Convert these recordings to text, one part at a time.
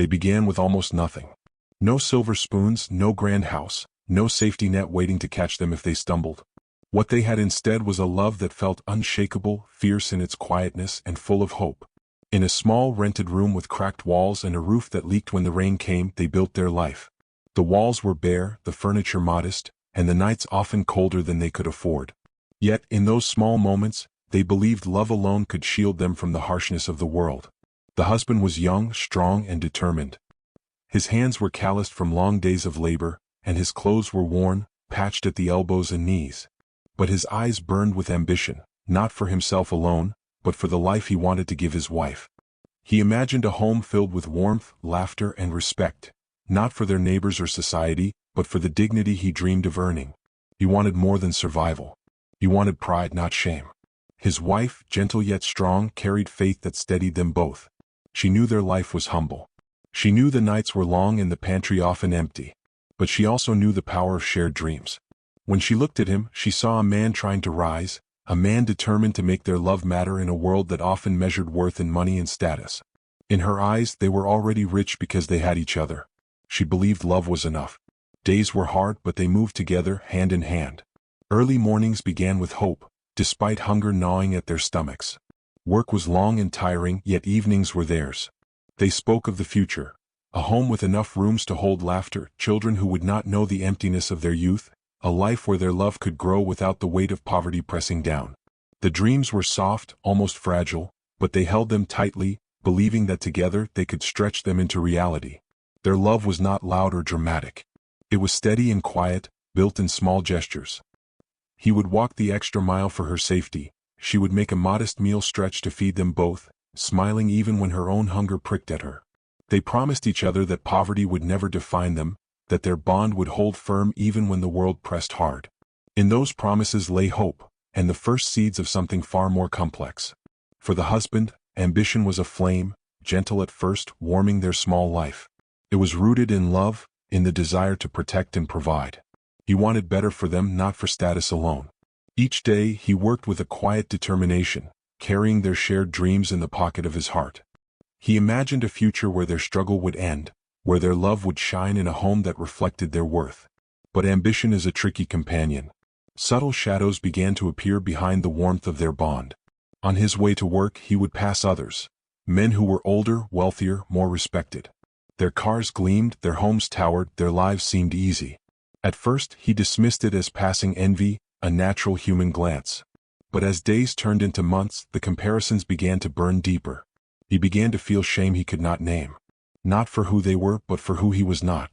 They began with almost nothing. No silver spoons, no grand house, no safety net waiting to catch them if they stumbled. What they had instead was a love that felt unshakable, fierce in its quietness, and full of hope. In a small rented room with cracked walls and a roof that leaked when the rain came, they built their life. The walls were bare, the furniture modest, and the nights often colder than they could afford. Yet, in those small moments, they believed love alone could shield them from the harshness of the world. The husband was young, strong, and determined. His hands were calloused from long days of labor, and his clothes were worn, patched at the elbows and knees. But his eyes burned with ambition, not for himself alone, but for the life he wanted to give his wife. He imagined a home filled with warmth, laughter, and respect, not for their neighbors or society, but for the dignity he dreamed of earning. He wanted more than survival. He wanted pride, not shame. His wife, gentle yet strong, carried faith that steadied them both. She knew their life was humble. She knew the nights were long and the pantry often empty. But she also knew the power of shared dreams. When she looked at him, she saw a man trying to rise, a man determined to make their love matter in a world that often measured worth in money and status. In her eyes, they were already rich because they had each other. She believed love was enough. Days were hard, but they moved together, hand in hand. Early mornings began with hope, despite hunger gnawing at their stomachs. Work was long and tiring, yet evenings were theirs. They spoke of the future, a home with enough rooms to hold laughter, children who would not know the emptiness of their youth, a life where their love could grow without the weight of poverty pressing down. The dreams were soft, almost fragile, but they held them tightly, believing that together they could stretch them into reality. Their love was not loud or dramatic. It was steady and quiet, built in small gestures. He would walk the extra mile for her safety. She would make a modest meal stretch to feed them both, smiling even when her own hunger pricked at her. They promised each other that poverty would never define them, that their bond would hold firm even when the world pressed hard. In those promises lay hope, and the first seeds of something far more complex. For the husband, ambition was a flame, gentle at first, warming their small life. It was rooted in love, in the desire to protect and provide. He wanted better for them, not for status alone. Each day he worked with a quiet determination, carrying their shared dreams in the pocket of his heart. He imagined a future where their struggle would end, where their love would shine in a home that reflected their worth. But ambition is a tricky companion. Subtle shadows began to appear behind the warmth of their bond. On his way to work he would pass others, men who were older, wealthier, more respected. Their cars gleamed, their homes towered, their lives seemed easy. At first he dismissed it as passing envy, a natural human glance. But as days turned into months, the comparisons began to burn deeper. He began to feel shame he could not name. Not for who they were, but for who he was not.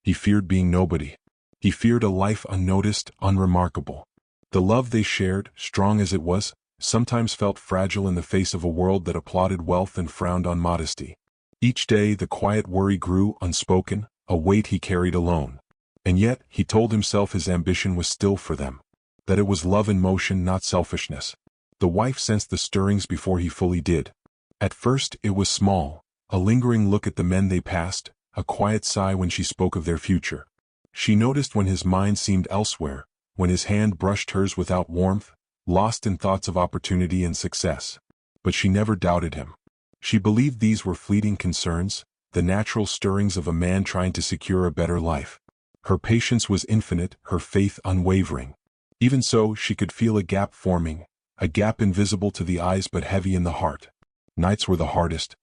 He feared being nobody. He feared a life unnoticed, unremarkable. The love they shared, strong as it was, sometimes felt fragile in the face of a world that applauded wealth and frowned on modesty. Each day the quiet worry grew, unspoken, a weight he carried alone. And yet, he told himself his ambition was still for them. That it was love in motion, not selfishness. The wife sensed the stirrings before he fully did. At first, it was small, a lingering look at the men they passed, a quiet sigh when she spoke of their future. She noticed when his mind seemed elsewhere, when his hand brushed hers without warmth, lost in thoughts of opportunity and success. But she never doubted him. She believed these were fleeting concerns, the natural stirrings of a man trying to secure a better life. Her patience was infinite, her faith unwavering. Even so, she could feel a gap forming, a gap invisible to the eyes but heavy in the heart. Nights were the hardest.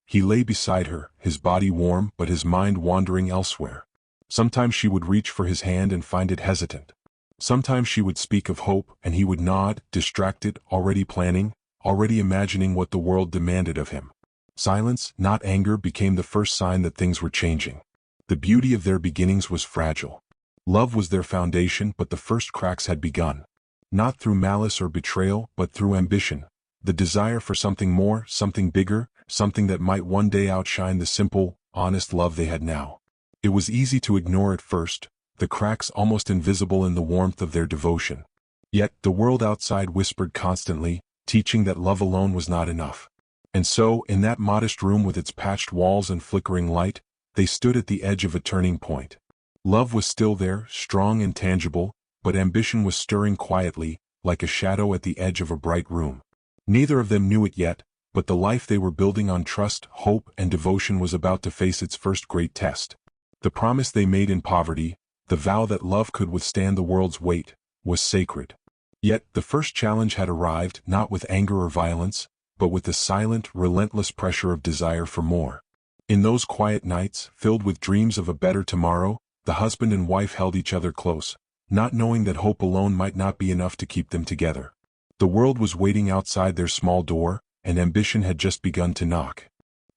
He lay beside her, his body warm but his mind wandering elsewhere. Sometimes she would reach for his hand and find it hesitant. Sometimes she would speak of hope and he would nod, distracted, already planning, already imagining what the world demanded of him. Silence, not anger, became the first sign that things were changing. The beauty of their beginnings was fragile. Love was their foundation, but the first cracks had begun. Not through malice or betrayal, but through ambition. The desire for something more, something bigger, something that might one day outshine the simple, honest love they had now. It was easy to ignore at first, the cracks almost invisible in the warmth of their devotion. Yet, the world outside whispered constantly, teaching that love alone was not enough. And so, in that modest room with its patched walls and flickering light, they stood at the edge of a turning point. Love was still there, strong and tangible, but ambition was stirring quietly, like a shadow at the edge of a bright room. Neither of them knew it yet, but the life they were building on trust, hope, and devotion was about to face its first great test. The promise they made in poverty, the vow that love could withstand the world's weight, was sacred. Yet, the first challenge had arrived not with anger or violence, but with the silent, relentless pressure of desire for more. In those quiet nights, filled with dreams of a better tomorrow, the husband and wife held each other close, not knowing that hope alone might not be enough to keep them together. The world was waiting outside their small door, and ambition had just begun to knock.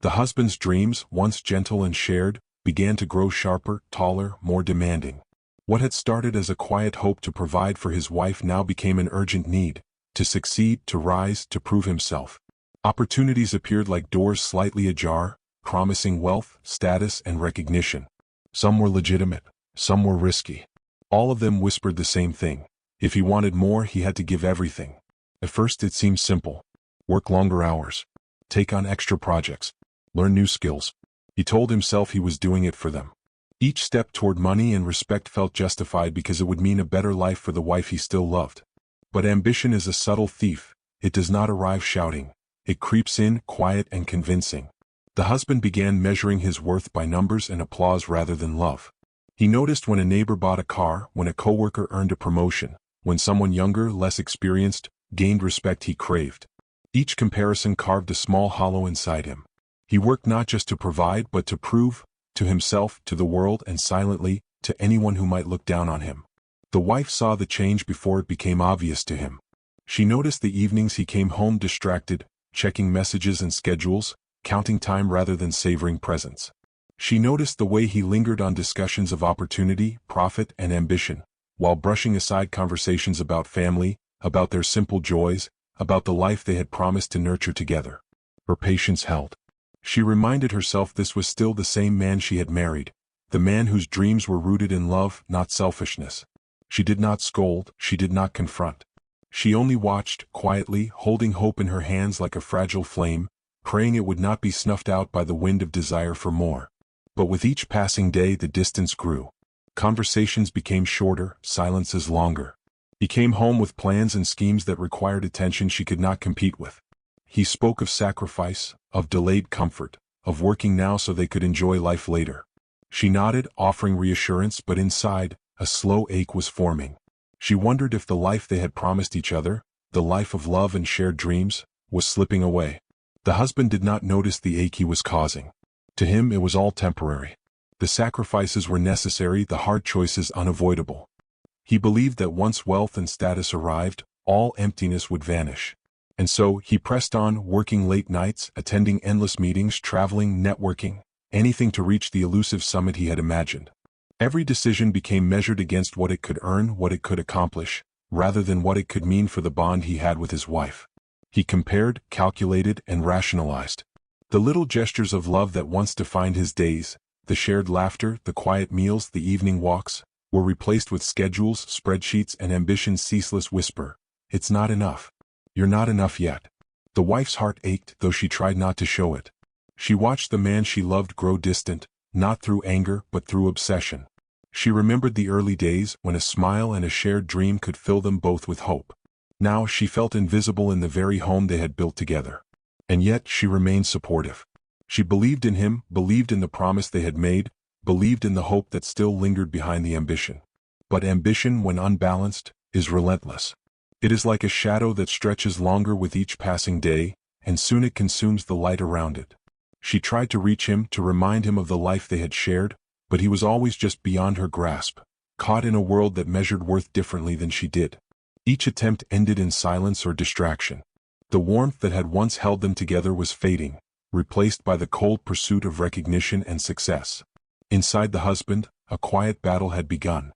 The husband's dreams, once gentle and shared, began to grow sharper, taller, more demanding. What had started as a quiet hope to provide for his wife now became an urgent need, to succeed, to rise, to prove himself. Opportunities appeared like doors slightly ajar, promising wealth, status, and recognition. Some were legitimate, some were risky. All of them whispered the same thing. If he wanted more, he had to give everything. At first it seemed simple. Work longer hours. Take on extra projects. Learn new skills. He told himself he was doing it for them. Each step toward money and respect felt justified because it would mean a better life for the wife he still loved. But ambition is a subtle thief. It does not arrive shouting. It creeps in, quiet and convincing. The husband began measuring his worth by numbers and applause rather than love. He noticed when a neighbor bought a car, when a coworker earned a promotion, when someone younger, less experienced, gained respect he craved. Each comparison carved a small hollow inside him. He worked not just to provide but to prove, to himself, to the world, and silently, to anyone who might look down on him. The wife saw the change before it became obvious to him. She noticed the evenings he came home distracted, checking messages and schedules, counting time rather than savoring presence. She noticed the way he lingered on discussions of opportunity, profit, and ambition, while brushing aside conversations about family, about their simple joys, about the life they had promised to nurture together. Her patience held. She reminded herself this was still the same man she had married, the man whose dreams were rooted in love, not selfishness. She did not scold, she did not confront. She only watched, quietly, holding hope in her hands like a fragile flame, praying it would not be snuffed out by the wind of desire for more. But with each passing day the distance grew. Conversations became shorter, silences longer. He came home with plans and schemes that required attention she could not compete with. He spoke of sacrifice, of delayed comfort, of working now so they could enjoy life later. She nodded, offering reassurance, but inside, a slow ache was forming. She wondered if the life they had promised each other, the life of love and shared dreams, was slipping away. The husband did not notice the ache he was causing. To him it was all temporary. The sacrifices were necessary, the hard choices unavoidable. He believed that once wealth and status arrived, all emptiness would vanish. And so, he pressed on, working late nights, attending endless meetings, traveling, networking, anything to reach the elusive summit he had imagined. Every decision became measured against what it could earn, what it could accomplish, rather than what it could mean for the bond he had with his wife. He compared, calculated, and rationalized. The little gestures of love that once defined his days, the shared laughter, the quiet meals, the evening walks, were replaced with schedules, spreadsheets, and ambition's ceaseless whisper. It's not enough. You're not enough yet. The wife's heart ached, though she tried not to show it. She watched the man she loved grow distant, not through anger but through obsession. She remembered the early days when a smile and a shared dream could fill them both with hope. Now she felt invisible in the very home they had built together. And yet she remained supportive. She believed in him, believed in the promise they had made, believed in the hope that still lingered behind the ambition. But ambition, when unbalanced, is relentless. It is like a shadow that stretches longer with each passing day, and soon it consumes the light around it. She tried to reach him, to remind him of the life they had shared, but he was always just beyond her grasp, caught in a world that measured worth differently than she did. Each attempt ended in silence or distraction. The warmth that had once held them together was fading, replaced by the cold pursuit of recognition and success. Inside the husband, a quiet battle had begun.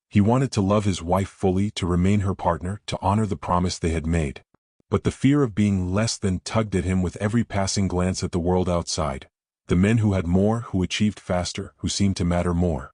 He wanted to love his wife fully, to remain her partner, to honor the promise they had made. But the fear of being less than tugged at him with every passing glance at the world outside. The men who had more, who achieved faster, who seemed to matter more.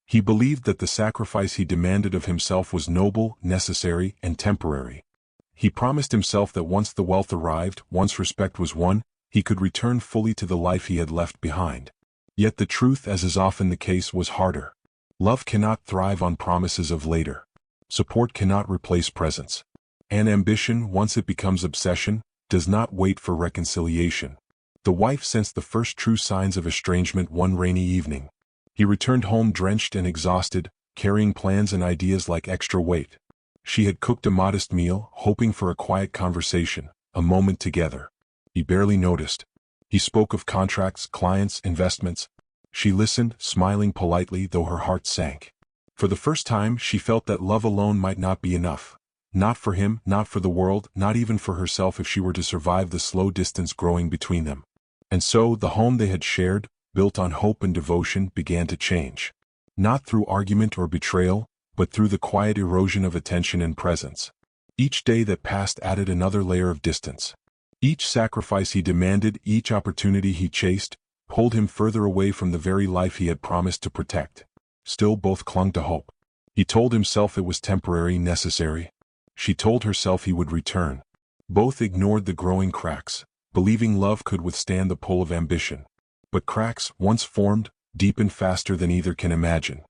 He believed that the sacrifice he demanded of himself was noble, necessary, and temporary. He promised himself that once the wealth arrived, once respect was won, he could return fully to the life he had left behind. Yet the truth, as is often the case, was harder. Love cannot thrive on promises of later. Support cannot replace presence. And ambition, once it becomes obsession, does not wait for reconciliation. The wife sensed the first true signs of estrangement one rainy evening. He returned home drenched and exhausted, carrying plans and ideas like extra weight. She had cooked a modest meal, hoping for a quiet conversation, a moment together. He barely noticed. He spoke of contracts, clients, investments. She listened, smiling politely though her heart sank. For the first time she felt that love alone might not be enough. Not for him, not for the world, not even for herself if she were to survive the slow distance growing between them. And so the home they had shared, built on hope and devotion, began to change. Not through argument or betrayal, but through the quiet erosion of attention and presence. Each day that passed added another layer of distance. Each sacrifice he demanded, each opportunity he chased, pulled him further away from the very life he had promised to protect. Still both clung to hope. He told himself it was temporary, necessary. She told herself he would return. Both ignored the growing cracks, believing love could withstand the pull of ambition. But cracks, once formed, deepened faster than either can imagine.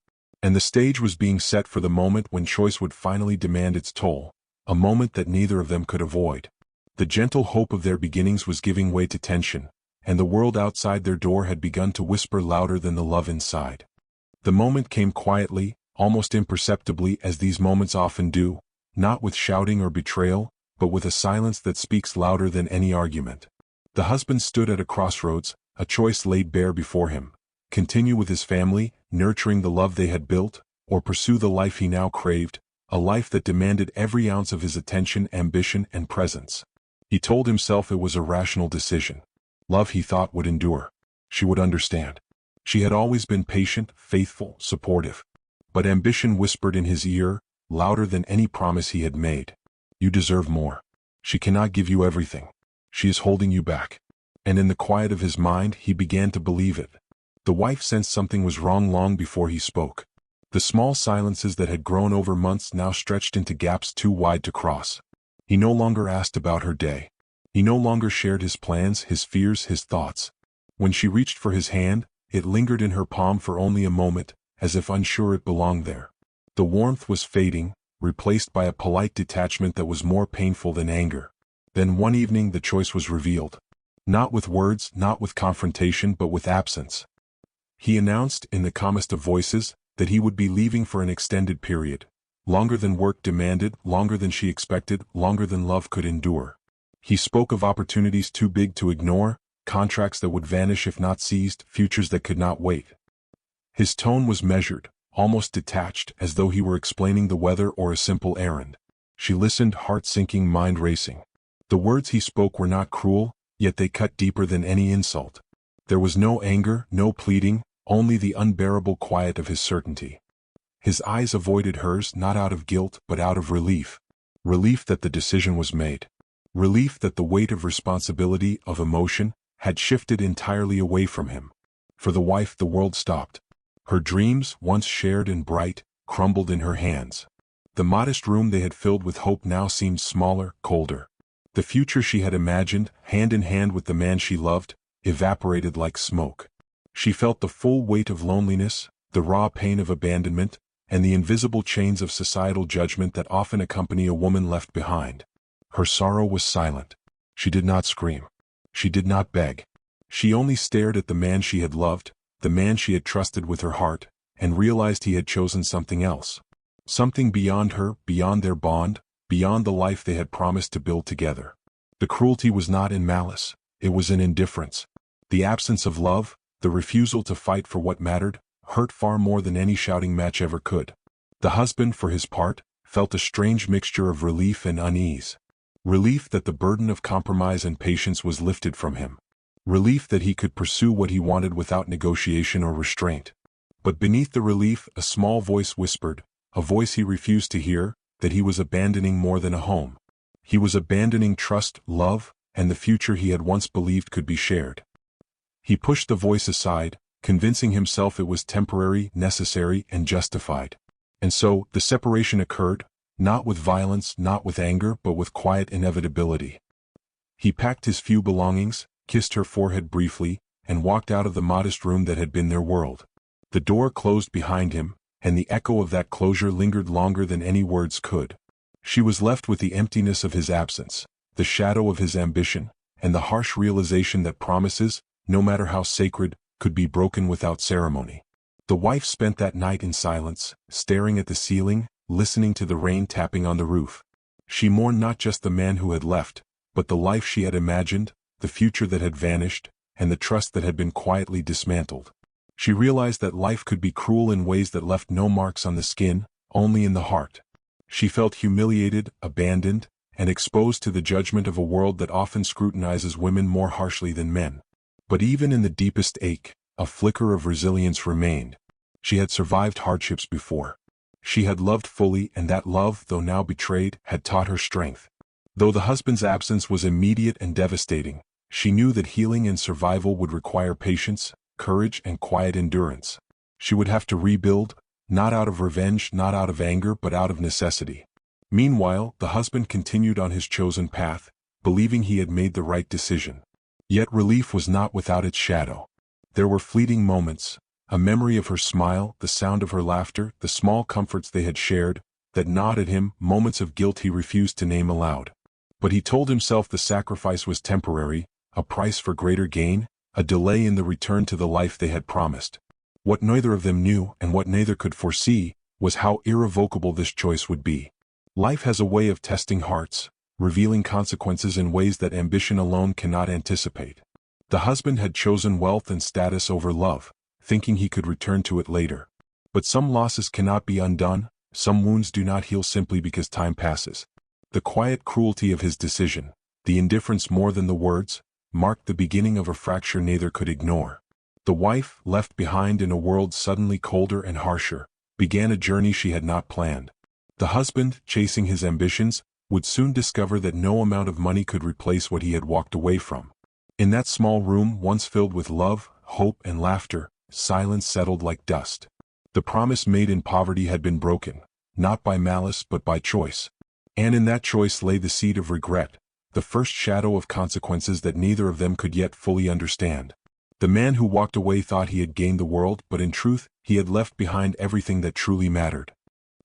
And the stage was being set for the moment when choice would finally demand its toll, a moment that neither of them could avoid. The gentle hope of their beginnings was giving way to tension, and the world outside their door had begun to whisper louder than the love inside. The moment came quietly, almost imperceptibly as these moments often do, not with shouting or betrayal, but with a silence that speaks louder than any argument. The husband stood at a crossroads, a choice laid bare before him: continue with his family, nurturing the love they had built, or pursue the life he now craved, a life that demanded every ounce of his attention, ambition, and presence. He told himself it was a rational decision. Love, he thought, would endure. She would understand. She had always been patient, faithful, supportive. But ambition whispered in his ear, louder than any promise he had made. You deserve more. She cannot give you everything. She is holding you back. And in the quiet of his mind he began to believe it. The wife sensed something was wrong long before he spoke. The small silences that had grown over months now stretched into gaps too wide to cross. He no longer asked about her day. He no longer shared his plans, his fears, his thoughts. When she reached for his hand, it lingered in her palm for only a moment, as if unsure it belonged there. The warmth was fading, replaced by a polite detachment that was more painful than anger. Then one evening the choice was revealed. Not with words, not with confrontation, but with absence. He announced, in the calmest of voices, that he would be leaving for an extended period. Longer than work demanded, longer than she expected, longer than love could endure. He spoke of opportunities too big to ignore, contracts that would vanish if not seized, futures that could not wait. His tone was measured, almost detached, as though he were explaining the weather or a simple errand. She listened, heart sinking, mind racing. The words he spoke were not cruel, yet they cut deeper than any insult. There was no anger, no pleading, only the unbearable quiet of his certainty. His eyes avoided hers, not out of guilt, but out of relief. Relief that the decision was made. Relief that the weight of responsibility, of emotion, had shifted entirely away from him. For the wife the world stopped. Her dreams, once shared and bright, crumbled in her hands. The modest room they had filled with hope now seemed smaller, colder. The future she had imagined, hand in hand with the man she loved, evaporated like smoke. She felt the full weight of loneliness, the raw pain of abandonment, and the invisible chains of societal judgment that often accompany a woman left behind. Her sorrow was silent. She did not scream. She did not beg. She only stared at the man she had loved, the man she had trusted with her heart, and realized he had chosen something else. Something beyond her, beyond their bond, beyond the life they had promised to build together. The cruelty was not in malice, it was in indifference. The absence of love, the refusal to fight for what mattered, hurt far more than any shouting match ever could. The husband, for his part, felt a strange mixture of relief and unease. Relief that the burden of compromise and patience was lifted from him. Relief that he could pursue what he wanted without negotiation or restraint. But beneath the relief, a small voice whispered, a voice he refused to hear, that he was abandoning more than a home. He was abandoning trust, love, and the future he had once believed could be shared. He pushed the voice aside, convincing himself it was temporary, necessary, and justified. And so, the separation occurred, not with violence, not with anger, but with quiet inevitability. He packed his few belongings, kissed her forehead briefly, and walked out of the modest room that had been their world. The door closed behind him, and the echo of that closure lingered longer than any words could. She was left with the emptiness of his absence, the shadow of his ambition, and the harsh realization that promises, no matter how sacred, could be broken without ceremony. The wife spent that night in silence, staring at the ceiling, listening to the rain tapping on the roof. She mourned not just the man who had left, but the life she had imagined, the future that had vanished, and the trust that had been quietly dismantled. She realized that life could be cruel in ways that left no marks on the skin, only in the heart. She felt humiliated, abandoned, and exposed to the judgment of a world that often scrutinizes women more harshly than men. But even in the deepest ache, a flicker of resilience remained. She had survived hardships before. She had loved fully, and that love, though now betrayed, had taught her strength. Though the husband's absence was immediate and devastating, she knew that healing and survival would require patience, courage, and quiet endurance. She would have to rebuild, not out of revenge, not out of anger, but out of necessity. Meanwhile, the husband continued on his chosen path, believing he had made the right decision. Yet relief was not without its shadow. There were fleeting moments, a memory of her smile, the sound of her laughter, the small comforts they had shared, that gnawed at him, moments of guilt he refused to name aloud. But he told himself the sacrifice was temporary, a price for greater gain, a delay in the return to the life they had promised. What neither of them knew, and what neither could foresee, was how irrevocable this choice would be. Life has a way of testing hearts, revealing consequences in ways that ambition alone cannot anticipate. The husband had chosen wealth and status over love, thinking he could return to it later. But some losses cannot be undone, some wounds do not heal simply because time passes. The quiet cruelty of his decision, the indifference more than the words, marked the beginning of a fracture neither could ignore. The wife, left behind in a world suddenly colder and harsher, began a journey she had not planned. The husband, chasing his ambitions, would soon discover that no amount of money could replace what he had walked away from. In that small room, once filled with love, hope, and laughter, silence settled like dust. The promise made in poverty had been broken, not by malice but by choice. And in that choice lay the seed of regret, the first shadow of consequences that neither of them could yet fully understand. The man who walked away thought he had gained the world, but in truth, he had left behind everything that truly mattered.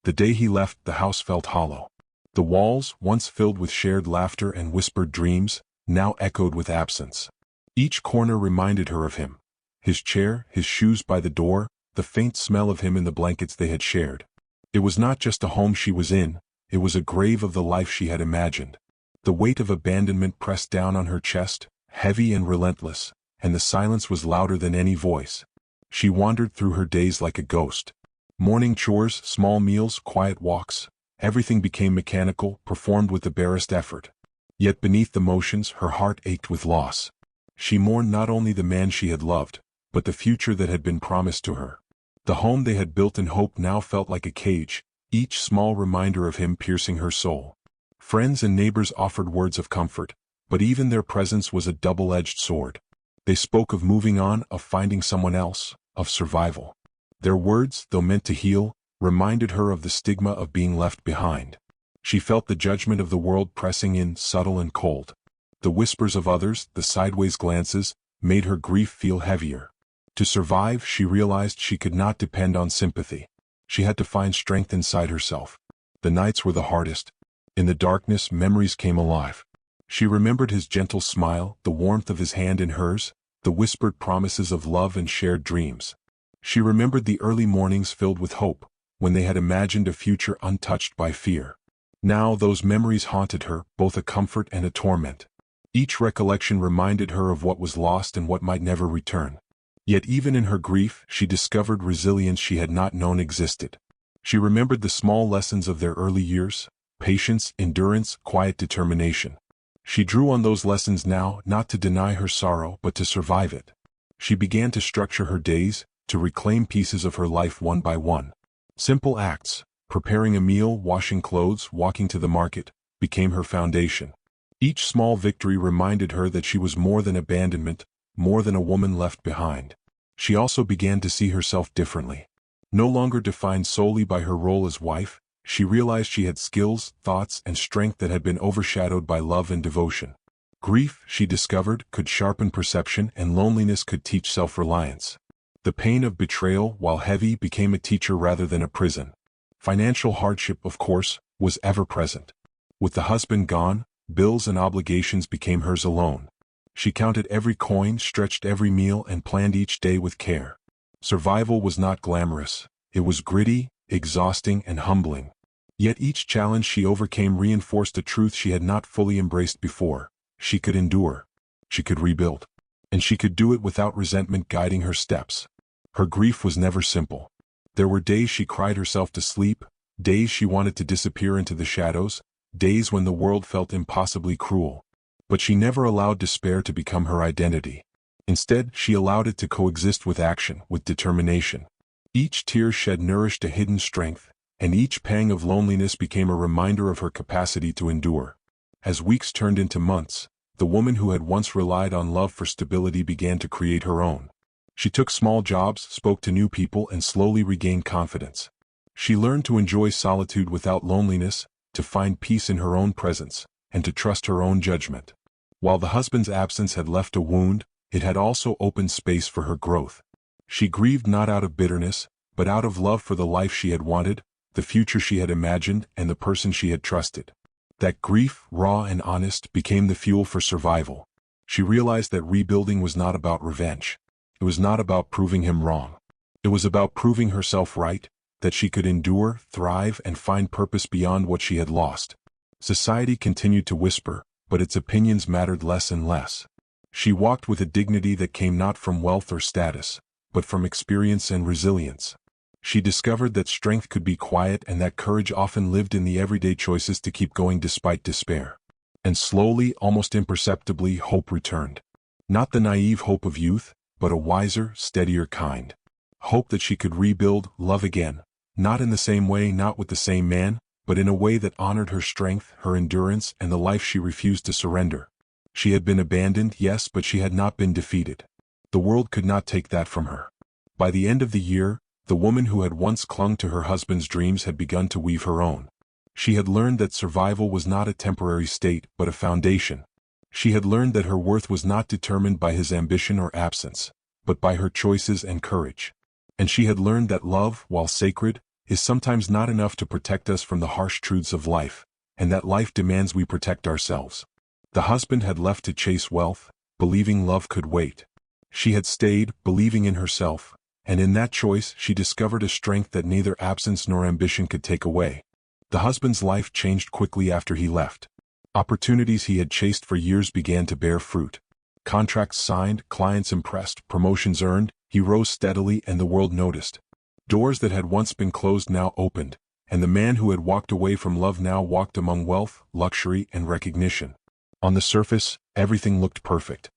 The day he left, the house felt hollow. The walls, once filled with shared laughter and whispered dreams, now echoed with absence. Each corner reminded her of him. His chair, his shoes by the door, the faint smell of him in the blankets they had shared. It was not just a home she was in, it was a grave of the life she had imagined. The weight of abandonment pressed down on her chest, heavy and relentless, and the silence was louder than any voice. She wandered through her days like a ghost. Morning chores, small meals, quiet walks, everything became mechanical, performed with the barest effort. Yet beneath the motions, her heart ached with loss. She mourned not only the man she had loved, but the future that had been promised to her. The home they had built in hope now felt like a cage, each small reminder of him piercing her soul. Friends and neighbors offered words of comfort, but even their presence was a double-edged sword. They spoke of moving on, of finding someone else, of survival. Their words, though meant to heal, reminded her of the stigma of being left behind. She felt the judgment of the world pressing in, subtle and cold. The whispers of others, the sideways glances, made her grief feel heavier. To survive, she realized she could not depend on sympathy. She had to find strength inside herself. The nights were the hardest. In the darkness, memories came alive. She remembered his gentle smile, the warmth of his hand in hers, the whispered promises of love and shared dreams. She remembered the early mornings filled with hope, when they had imagined a future untouched by fear. Now those memories haunted her, both a comfort and a torment. Each recollection reminded her of what was lost and what might never return. Yet even in her grief, she discovered resilience she had not known existed. She remembered the small lessons of their early years: patience, endurance, quiet determination. She drew on those lessons now, not to deny her sorrow but to survive it. She began to structure her days, to reclaim pieces of her life one by one. Simple acts, preparing a meal, washing clothes, walking to the market, became her foundation. Each small victory reminded her that she was more than abandonment, more than a woman left behind. She also began to see herself differently. No longer defined solely by her role as wife, she realized she had skills, thoughts, and strength that had been overshadowed by love and devotion. Grief, she discovered, could sharpen perception, and loneliness could teach self-reliance. The pain of betrayal, while heavy, became a teacher rather than a prison. Financial hardship, of course, was ever present. With the husband gone, Bills and obligations became hers alone. She counted every coin, stretched every meal, and planned each day with care. Survival was not glamorous. It was gritty, exhausting, and humbling. Yet each challenge she overcame reinforced a truth she had not fully embraced before. She could endure. She could rebuild. And she could do it without resentment guiding her steps. Her grief was never simple. There were days she cried herself to sleep, days she wanted to disappear into the shadows, days when the world felt impossibly cruel. But she never allowed despair to become her identity. Instead, she allowed it to coexist with action, with determination. Each tear shed nourished a hidden strength, and each pang of loneliness became a reminder of her capacity to endure. As weeks turned into months, the woman who had once relied on love for stability began to create her own. She took small jobs, spoke to new people, and slowly regained confidence. She learned to enjoy solitude without loneliness, to find peace in her own presence, and to trust her own judgment. While the husband's absence had left a wound, it had also opened space for her growth. She grieved not out of bitterness, but out of love for the life she had wanted, the future she had imagined, and the person she had trusted. That grief, raw and honest, became the fuel for survival. She realized that rebuilding was not about revenge. It was not about proving him wrong. It was about proving herself right, that she could endure, thrive, and find purpose beyond what she had lost. Society continued to whisper, but its opinions mattered less and less. She walked with a dignity that came not from wealth or status, but from experience and resilience. She discovered that strength could be quiet and that courage often lived in the everyday choices to keep going despite despair. And slowly, almost imperceptibly, hope returned. Not the naive hope of youth, but a wiser, steadier kind. Hope that she could rebuild, love again, not in the same way, not with the same man, but in a way that honored her strength, her endurance, and the life she refused to surrender. She had been abandoned, yes, but she had not been defeated. The world could not take that from her. By the end of the year, the woman who had once clung to her husband's dreams had begun to weave her own. She had learned that survival was not a temporary state, but a foundation. She had learned that her worth was not determined by his ambition or absence, but by her choices and courage. And she had learned that love, while sacred, is sometimes not enough to protect us from the harsh truths of life, and that life demands we protect ourselves. The husband had left to chase wealth, believing love could wait. She had stayed, believing in herself, and in that choice she discovered a strength that neither absence nor ambition could take away. The husband's life changed quickly after he left. Opportunities he had chased for years began to bear fruit. Contracts signed, clients impressed, promotions earned, he rose steadily and the world noticed. Doors that had once been closed now opened, and the man who had walked away from love now walked among wealth, luxury, and recognition. On the surface, everything looked perfect.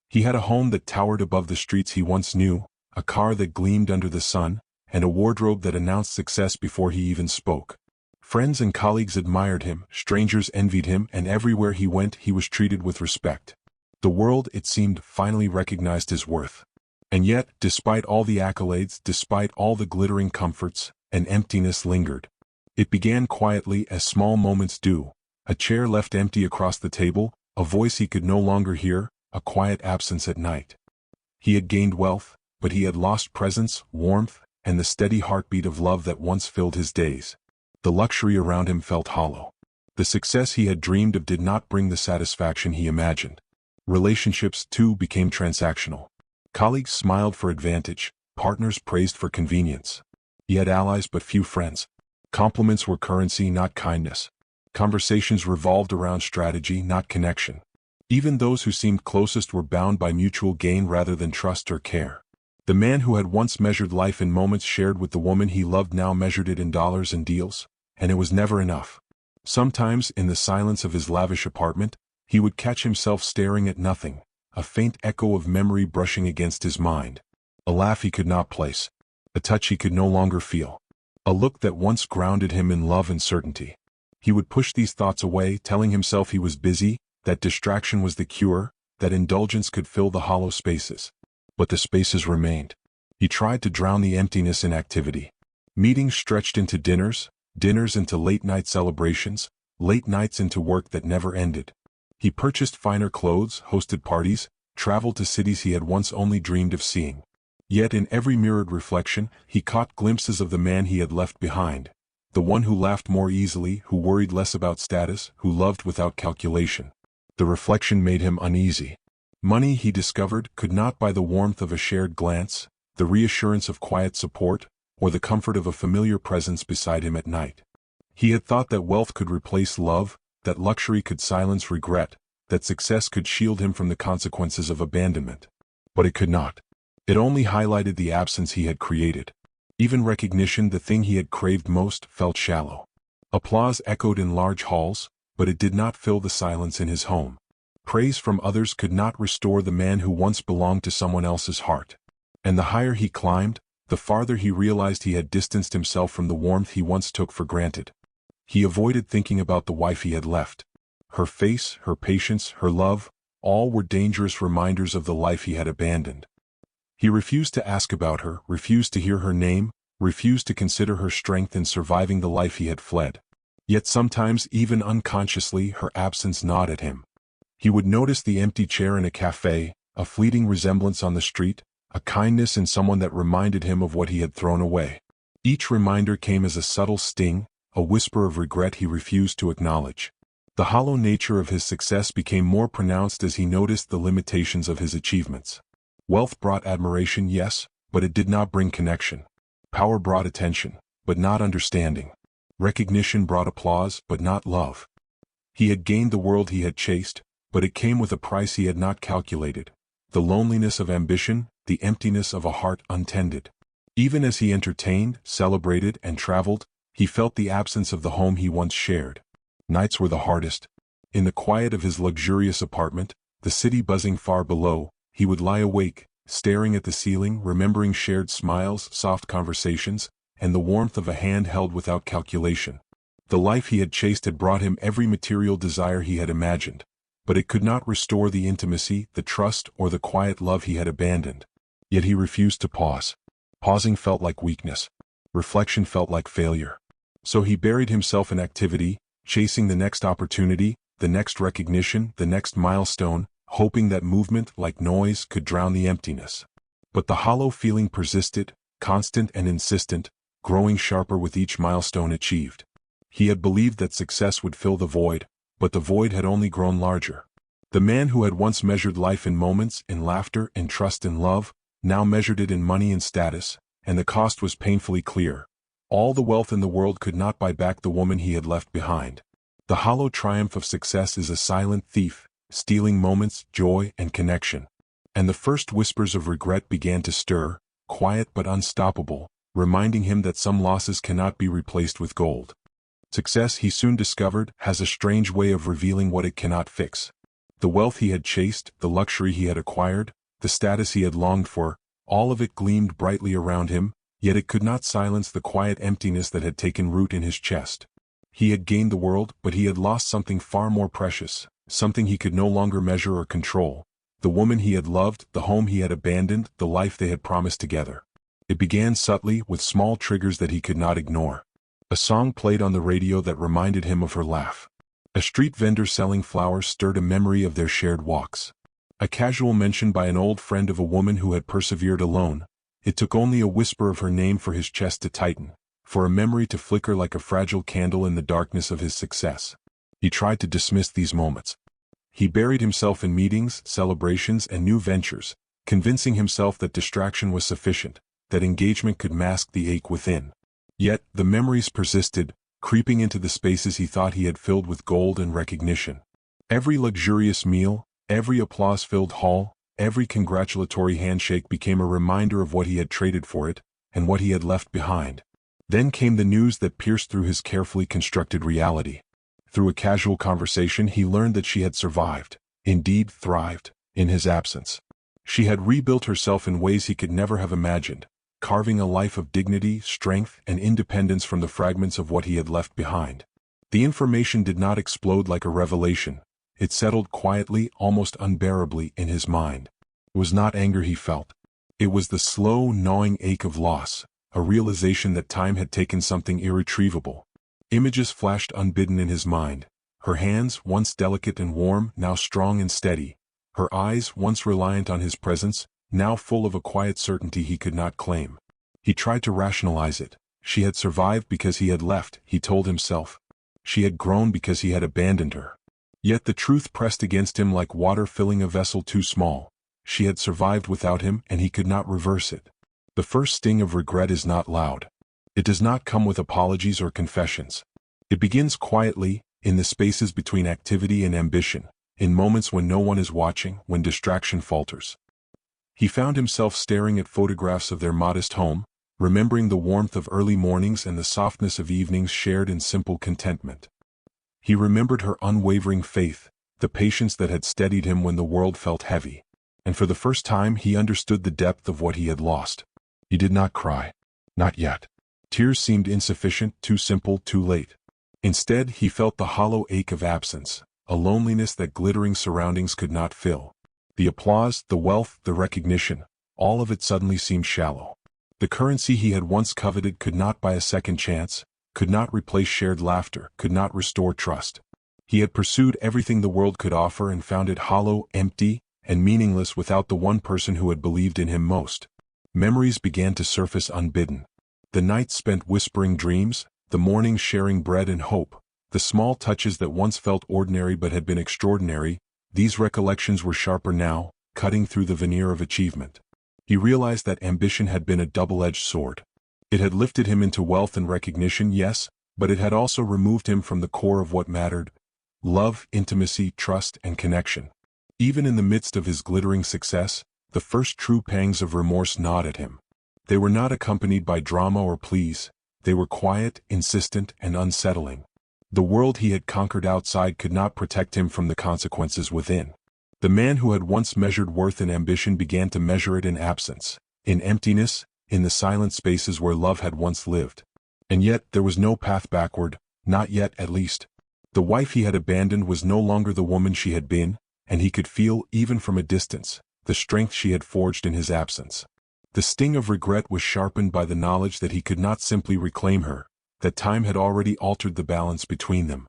He had a home that towered above the streets he once knew, a car that gleamed under the sun, and a wardrobe that announced success before he even spoke. Friends and colleagues admired him, strangers envied him, and everywhere he went he was treated with respect. The world, it seemed, finally recognized his worth. And yet, despite all the accolades, despite all the glittering comforts, an emptiness lingered. It began quietly, as small moments do. A chair left empty across the table, a voice he could no longer hear, a quiet absence at night. He had gained wealth, but he had lost presence, warmth, and the steady heartbeat of love that once filled his days. The luxury around him felt hollow. The success he had dreamed of did not bring the satisfaction he imagined. Relationships, too, became transactional. Colleagues smiled for advantage, partners praised for convenience. He had allies but few friends. Compliments were currency, not kindness. Conversations revolved around strategy, not connection. Even those who seemed closest were bound by mutual gain rather than trust or care. The man who had once measured life in moments shared with the woman he loved now measured it in dollars and deals, and it was never enough. Sometimes, in the silence of his lavish apartment, he would catch himself staring at nothing, a faint echo of memory brushing against his mind. A laugh he could not place. A touch he could no longer feel. A look that once grounded him in love and certainty. He would push these thoughts away, telling himself he was busy, that distraction was the cure, that indulgence could fill the hollow spaces. But the spaces remained. He tried to drown the emptiness in activity. Meetings stretched into dinners, dinners into late-night celebrations, late nights into work that never ended. He purchased finer clothes, hosted parties, traveled to cities he had once only dreamed of seeing. Yet in every mirrored reflection, he caught glimpses of the man he had left behind. The one who laughed more easily, who worried less about status, who loved without calculation. The reflection made him uneasy. Money, he discovered, could not buy the warmth of a shared glance, the reassurance of quiet support, or the comfort of a familiar presence beside him at night. He had thought that wealth could replace love, that luxury could silence regret, that success could shield him from the consequences of abandonment. But it could not. It only highlighted the absence he had created. Even recognition, the thing he had craved most, felt shallow. Applause echoed in large halls, but it did not fill the silence in his home. Praise from others could not restore the man who once belonged to someone else's heart. And the higher he climbed, the farther he realized he had distanced himself from the warmth he once took for granted. He avoided thinking about the wife he had left. Her face, her patience, her love, all were dangerous reminders of the life he had abandoned. He refused to ask about her, refused to hear her name, refused to consider her strength in surviving the life he had fled. Yet sometimes, even unconsciously, her absence gnawed at him. He would notice the empty chair in a cafe, a fleeting resemblance on the street, a kindness in someone that reminded him of what he had thrown away. Each reminder came as a subtle sting, a whisper of regret he refused to acknowledge. The hollow nature of his success became more pronounced as he noticed the limitations of his achievements. Wealth brought admiration, yes, but it did not bring connection. Power brought attention, but not understanding. Recognition brought applause, but not love. He had gained the world he had chased, but it came with a price he had not calculated. The loneliness of ambition, the emptiness of a heart untended. Even as he entertained, celebrated, and traveled, he felt the absence of the home he once shared. Nights were the hardest. In the quiet of his luxurious apartment, the city buzzing far below, he would lie awake, staring at the ceiling, remembering shared smiles, soft conversations, and the warmth of a hand held without calculation. The life he had chased had brought him every material desire he had imagined, but it could not restore the intimacy, the trust, or the quiet love he had abandoned. Yet he refused to pause. Pausing felt like weakness. Reflection felt like failure. So he buried himself in activity, chasing the next opportunity, the next recognition, the next milestone, hoping that movement, like noise, could drown the emptiness. But the hollow feeling persisted, constant and insistent, growing sharper with each milestone achieved. He had believed that success would fill the void, but the void had only grown larger. The man who had once measured life in moments, in laughter, in trust and love, now measured it in money and status, and the cost was painfully clear. All the wealth in the world could not buy back the woman he had left behind. The hollow triumph of success is a silent thief, stealing moments, joy, and connection. And the first whispers of regret began to stir, quiet but unstoppable, reminding him that some losses cannot be replaced with gold. Success, he soon discovered, has a strange way of revealing what it cannot fix. The wealth he had chased, the luxury he had acquired, the status he had longed for, all of it gleamed brightly around him, yet it could not silence the quiet emptiness that had taken root in his chest. He had gained the world, but he had lost something far more precious, something he could no longer measure or control. The woman he had loved, the home he had abandoned, the life they had promised together. It began subtly, with small triggers that he could not ignore. A song played on the radio that reminded him of her laugh. A street vendor selling flowers stirred a memory of their shared walks. A casual mention by an old friend of a woman who had persevered alone. It took only a whisper of her name for his chest to tighten, for a memory to flicker like a fragile candle in the darkness of his success. He tried to dismiss these moments. He buried himself in meetings, celebrations, and new ventures, convincing himself that distraction was sufficient, that engagement could mask the ache within. Yet, the memories persisted, creeping into the spaces he thought he had filled with gold and recognition. Every luxurious meal, every applause-filled hall, every congratulatory handshake became a reminder of what he had traded for it, and what he had left behind. Then came the news that pierced through his carefully constructed reality. Through a casual conversation he learned that she had survived, indeed thrived, in his absence. She had rebuilt herself in ways he could never have imagined, carving a life of dignity, strength, and independence from the fragments of what he had left behind. The information did not explode like a revelation. It settled quietly, almost unbearably, in his mind. It was not anger he felt. It was the slow, gnawing ache of loss, a realization that time had taken something irretrievable. Images flashed unbidden in his mind. Her hands, once delicate and warm, now strong and steady. Her eyes, once reliant on his presence, now full of a quiet certainty he could not claim. He tried to rationalize it. She had survived because he had left, he told himself. She had grown because he had abandoned her. Yet the truth pressed against him like water filling a vessel too small. She had survived without him, and he could not reverse it. The first sting of regret is not loud. It does not come with apologies or confessions. It begins quietly, in the spaces between activity and ambition, in moments when no one is watching, when distraction falters. He found himself staring at photographs of their modest home, remembering the warmth of early mornings and the softness of evenings shared in simple contentment. He remembered her unwavering faith, the patience that had steadied him when the world felt heavy. And for the first time he understood the depth of what he had lost. He did not cry. Not yet. Tears seemed insufficient, too simple, too late. Instead, he felt the hollow ache of absence, a loneliness that glittering surroundings could not fill. The applause, the wealth, the recognition, all of it suddenly seemed shallow. The currency he had once coveted could not buy a second chance, could not replace shared laughter, could not restore trust. He had pursued everything the world could offer and found it hollow, empty, and meaningless without the one person who had believed in him most. Memories began to surface unbidden. The nights spent whispering dreams, the mornings sharing bread and hope, the small touches that once felt ordinary but had been extraordinary. These recollections were sharper now, cutting through the veneer of achievement. He realized that ambition had been a double-edged sword. It had lifted him into wealth and recognition, yes, but it had also removed him from the core of what mattered: love, intimacy, trust, and connection. Even in the midst of his glittering success, the first true pangs of remorse gnawed at him. They were not accompanied by drama or pleas. They were quiet, insistent, and unsettling. The world he had conquered outside could not protect him from the consequences within. The man who had once measured worth in ambition began to measure it in absence, in emptiness, in the silent spaces where love had once lived. And yet there was no path backward, not yet at least. The wife he had abandoned was no longer the woman she had been, and he could feel, even from a distance, the strength she had forged in his absence. The sting of regret was sharpened by the knowledge that he could not simply reclaim her, that time had already altered the balance between them.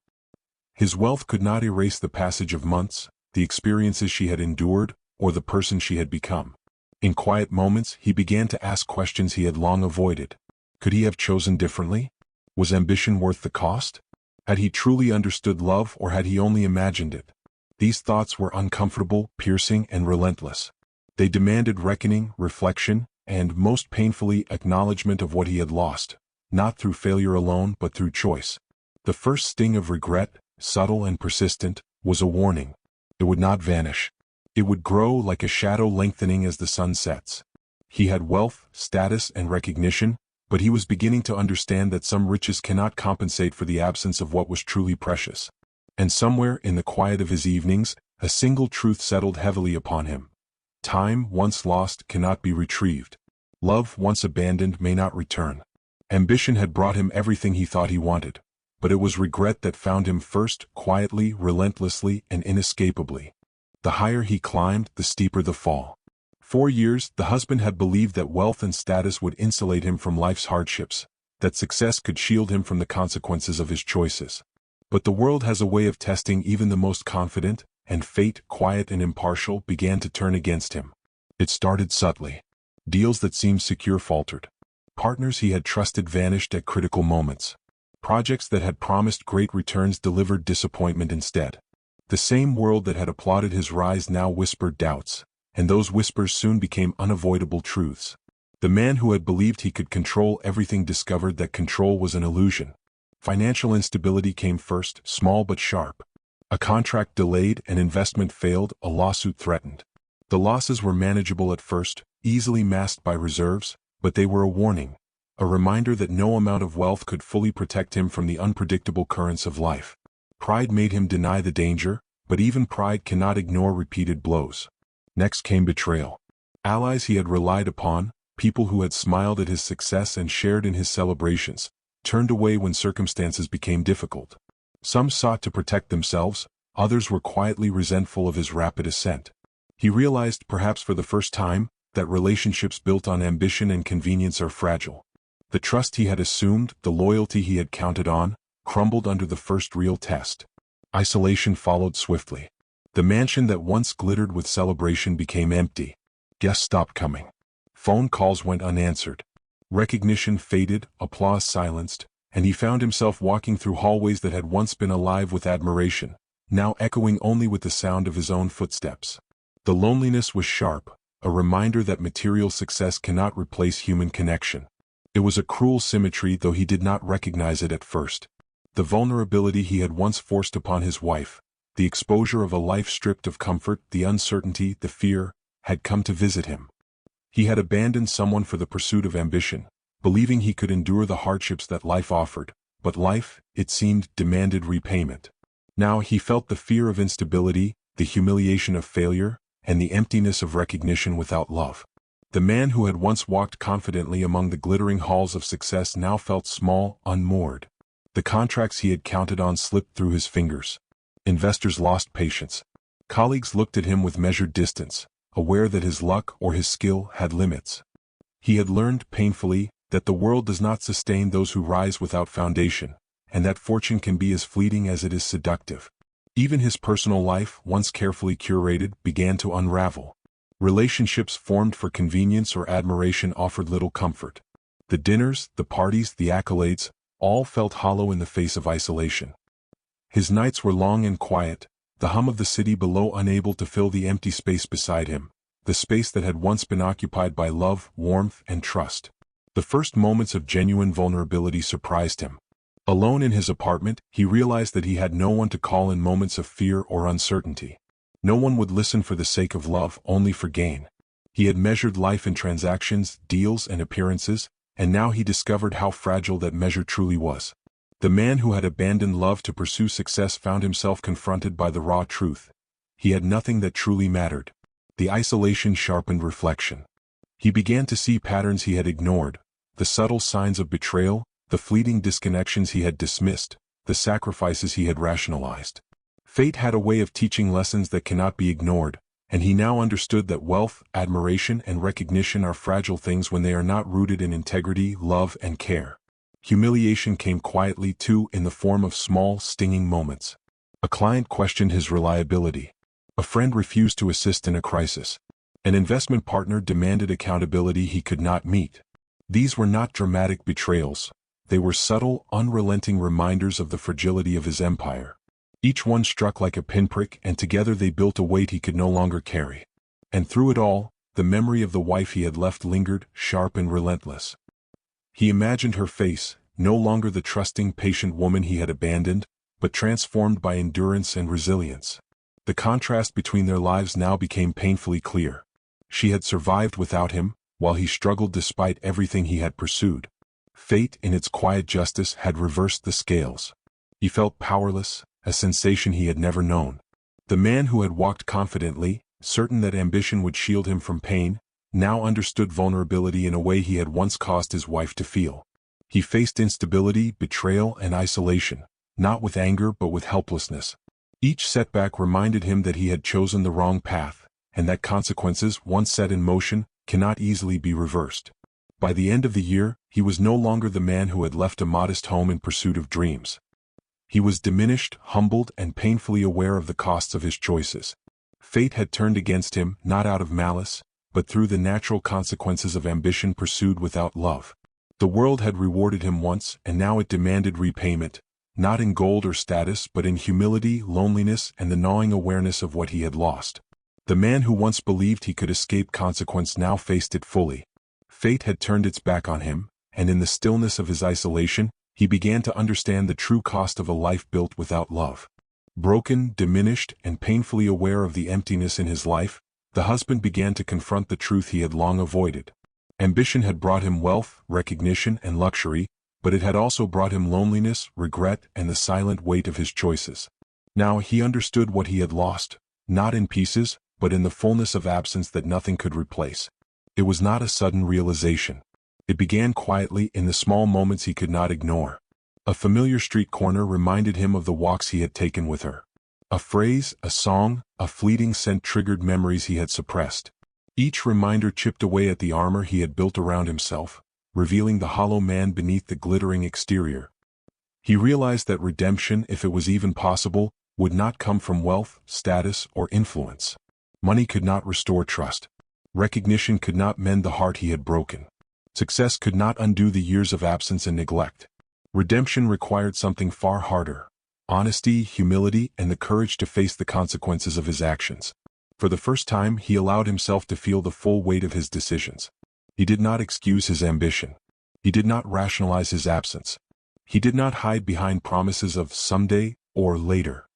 His wealth could not erase the passage of months, the experiences she had endured, or the person she had become. In quiet moments, he began to ask questions he had long avoided. Could he have chosen differently? Was ambition worth the cost? Had he truly understood love, or had he only imagined it? These thoughts were uncomfortable, piercing, and relentless. They demanded reckoning, reflection, and, most painfully, acknowledgement of what he had lost, not through failure alone but through choice. The first sting of regret, subtle and persistent, was a warning. It would not vanish. It would grow like a shadow lengthening as the sun sets. He had wealth, status, and recognition, but he was beginning to understand that some riches cannot compensate for the absence of what was truly precious. And somewhere in the quiet of his evenings, a single truth settled heavily upon him. Time, once lost, cannot be retrieved. Love, once abandoned, may not return. Ambition had brought him everything he thought he wanted, but it was regret that found him first, quietly, relentlessly, and inescapably. The higher he climbed, the steeper the fall. For years, the husband had believed that wealth and status would insulate him from life's hardships, that success could shield him from the consequences of his choices. But the world has a way of testing even the most confident, and fate, quiet and impartial, began to turn against him. It started subtly. Deals that seemed secure faltered. Partners he had trusted vanished at critical moments. Projects that had promised great returns delivered disappointment instead. The same world that had applauded his rise now whispered doubts, and those whispers soon became unavoidable truths. The man who had believed he could control everything discovered that control was an illusion. Financial instability came first, small but sharp. A contract delayed, an investment failed, a lawsuit threatened. The losses were manageable at first, easily masked by reserves, but they were a warning, a reminder that no amount of wealth could fully protect him from the unpredictable currents of life. Pride made him deny the danger, but even pride cannot ignore repeated blows. Next came betrayal. Allies he had relied upon, people who had smiled at his success and shared in his celebrations, turned away when circumstances became difficult. Some sought to protect themselves, others were quietly resentful of his rapid ascent. He realized, perhaps for the first time, that relationships built on ambition and convenience are fragile. The trust he had assumed, the loyalty he had counted on, crumbled under the first real test. Isolation followed swiftly. The mansion that once glittered with celebration became empty. Guests stopped coming. Phone calls went unanswered. Recognition faded, applause silenced, and he found himself walking through hallways that had once been alive with admiration, now echoing only with the sound of his own footsteps. The loneliness was sharp, a reminder that material success cannot replace human connection. It was a cruel symmetry, though he did not recognize it at first. The vulnerability he had once forced upon his wife, the exposure of a life stripped of comfort, the uncertainty, the fear, had come to visit him. He had abandoned someone for the pursuit of ambition, believing he could endure the hardships that life offered, but life, it seemed, demanded repayment. Now he felt the fear of instability, the humiliation of failure, and the emptiness of recognition without love. The man who had once walked confidently among the glittering halls of success now felt small, unmoored. The contracts he had counted on slipped through his fingers. Investors lost patience. Colleagues looked at him with measured distance, aware that his luck or his skill had limits. He had learned painfully that the world does not sustain those who rise without foundation, and that fortune can be as fleeting as it is seductive. Even his personal life, once carefully curated, began to unravel. Relationships formed for convenience or admiration offered little comfort. The dinners, the parties, the accolades, all felt hollow in the face of isolation. His nights were long and quiet, the hum of the city below unable to fill the empty space beside him, the space that had once been occupied by love, warmth, and trust. The first moments of genuine vulnerability surprised him. Alone in his apartment, he realized that he had no one to call in moments of fear or uncertainty. No one would listen for the sake of love, only for gain. He had measured life in transactions, deals, and appearances, and now he discovered how fragile that measure truly was. The man who had abandoned love to pursue success found himself confronted by the raw truth. He had nothing that truly mattered. The isolation sharpened reflection. He began to see patterns he had ignored, the subtle signs of betrayal, the fleeting disconnections he had dismissed, the sacrifices he had rationalized. Fate had a way of teaching lessons that cannot be ignored, and he now understood that wealth, admiration, and recognition are fragile things when they are not rooted in integrity, love, and care. Humiliation came quietly too, in the form of small, stinging moments. A client questioned his reliability. A friend refused to assist in a crisis. An investment partner demanded accountability he could not meet. These were not dramatic betrayals. They were subtle, unrelenting reminders of the fragility of his empire. Each one struck like a pinprick, and together they built a weight he could no longer carry. And through it all, the memory of the wife he had left lingered, sharp and relentless. He imagined her face, no longer the trusting, patient woman he had abandoned, but transformed by endurance and resilience. The contrast between their lives now became painfully clear. She had survived without him, while he struggled despite everything he had pursued. Fate, in its quiet justice, had reversed the scales. He felt powerless, a sensation he had never known. The man who had walked confidently, certain that ambition would shield him from pain, now understood vulnerability in a way he had once caused his wife to feel. He faced instability, betrayal, and isolation, not with anger but with helplessness. Each setback reminded him that he had chosen the wrong path, and that consequences, once set in motion, cannot easily be reversed. By the end of the year, he was no longer the man who had left a modest home in pursuit of dreams. He was diminished, humbled, and painfully aware of the costs of his choices. Fate had turned against him, not out of malice, but through the natural consequences of ambition pursued without love. The world had rewarded him once, and now it demanded repayment, not in gold or status but in humility, loneliness, and the gnawing awareness of what he had lost. The man who once believed he could escape consequence now faced it fully. Fate had turned its back on him, and in the stillness of his isolation, he began to understand the true cost of a life built without love. Broken, diminished, and painfully aware of the emptiness in his life, the husband began to confront the truth he had long avoided. Ambition had brought him wealth, recognition, and luxury, but it had also brought him loneliness, regret, and the silent weight of his choices. Now he understood what he had lost, not in pieces, but in the fullness of absence that nothing could replace. It was not a sudden realization. It began quietly in the small moments he could not ignore. A familiar street corner reminded him of the walks he had taken with her. A phrase, a song, a fleeting scent triggered memories he had suppressed. Each reminder chipped away at the armor he had built around himself, revealing the hollow man beneath the glittering exterior. He realized that redemption, if it was even possible, would not come from wealth, status, or influence. Money could not restore trust. Recognition could not mend the heart he had broken. Success could not undo the years of absence and neglect. Redemption required something far harder: honesty, humility, and the courage to face the consequences of his actions. For the first time, he allowed himself to feel the full weight of his decisions. He did not excuse his ambition. He did not rationalize his absence. He did not hide behind promises of someday or later.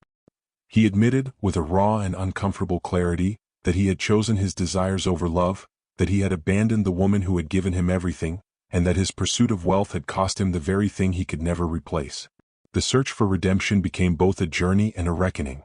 He admitted, with a raw and uncomfortable clarity, that he had chosen his desires over love, that he had abandoned the woman who had given him everything, and that his pursuit of wealth had cost him the very thing he could never replace. The search for redemption became both a journey and a reckoning.